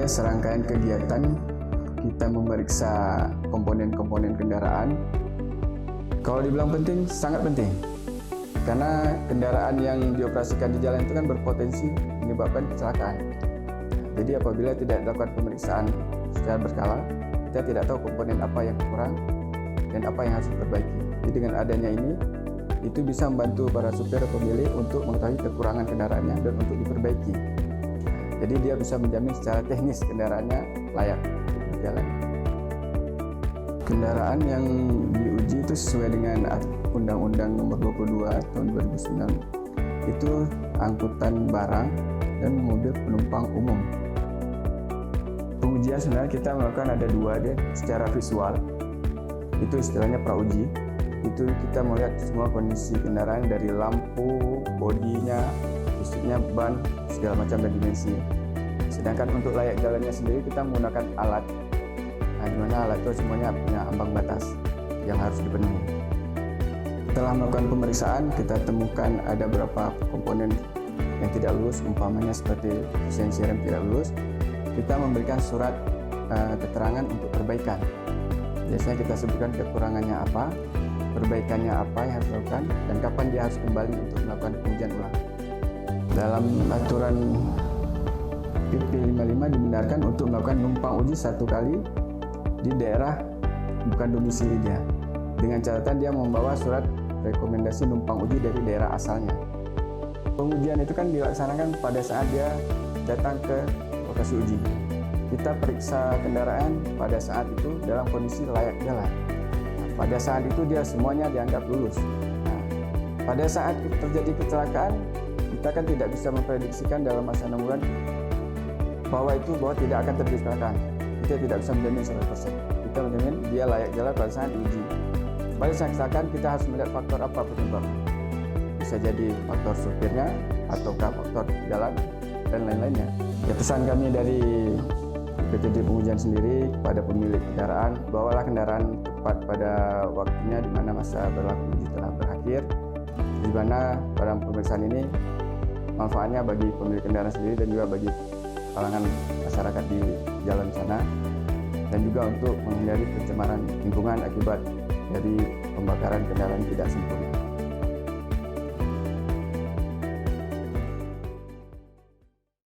dia serangkaian kegiatan kita memeriksa komponen-komponen kendaraan. Kalau dibilang penting, sangat penting. Karena kendaraan yang dioperasikan di jalan itu kan berpotensi menyebabkan kecelakaan. Jadi apabila tidak dilakukan pemeriksaan secara berkala, kita tidak tahu komponen apa yang kurang dan apa yang harus diperbaiki. Jadi dengan adanya ini, itu bisa membantu para supir atau pemilik untuk mengetahui kekurangan kendaraannya dan untuk diperbaiki. Jadi dia bisa menjamin secara teknis kendaraannya layak berjalan. Kendaraan yang diuji itu sesuai dengan Undang-Undang Nomor 22 Tahun 2009. Itu angkutan barang dan mobil penumpang umum. Pengujian sebenarnya kita melakukan ada dua deh, secara visual. Itu istilahnya prauji. Itu kita melihat semua kondisi kendaraan dari lampu, bodinya, khususnya ban, segala macam dan dimensi. Sedangkan untuk layak jalannya sendiri kita menggunakan alat, di mana alat itu semuanya punya ambang batas yang harus dipenuhi. Setelah melakukan pemeriksaan, kita temukan ada beberapa komponen yang tidak lulus, umpamanya seperti efisiensi rem tidak lulus. Kita memberikan surat keterangan untuk perbaikan. Biasanya kita sebutkan kekurangannya apa, perbaikannya apa yang harus dilakukan, dan kapan dia harus kembali untuk melakukan pengujian ulang. Dalam aturan PP 55 dibenarkan untuk melakukan numpang uji satu kali di daerah bukan domisili dia, dengan catatan dia membawa surat rekomendasi numpang uji dari daerah asalnya. Pengujian itu kan dilaksanakan pada saat dia datang ke lokasi uji. Kita periksa kendaraan pada saat itu dalam kondisi layak jalan. Pada saat itu dia semuanya dianggap lulus. Pada saat terjadi kecelakaan, kita kan tidak bisa memprediksikan dalam masa 6 bulan bahwa tidak akan terjadi kecelakaan. Kita tidak bisa menjamin 100%. Kita menjamin dia layak jalan pada saat diuji. Pada saat kecelakaan kita harus melihat faktor apa penyebab. Bisa jadi faktor supirnya ataukah faktor jalan dan lain-lainnya. Ya, pesan kami dari PTD Pengujian sendiri kepada pemilik kendaraan, bawalah kendaraan tepat pada waktunya di mana masa berlaku uji telah berakhir, di mana pada pemeriksaan ini manfaatnya bagi pemilik kendaraan sendiri dan juga bagi kalangan masyarakat di jalan sana, dan juga untuk menghindari pencemaran lingkungan akibat dari pembakaran kendaraan tidak sempurna.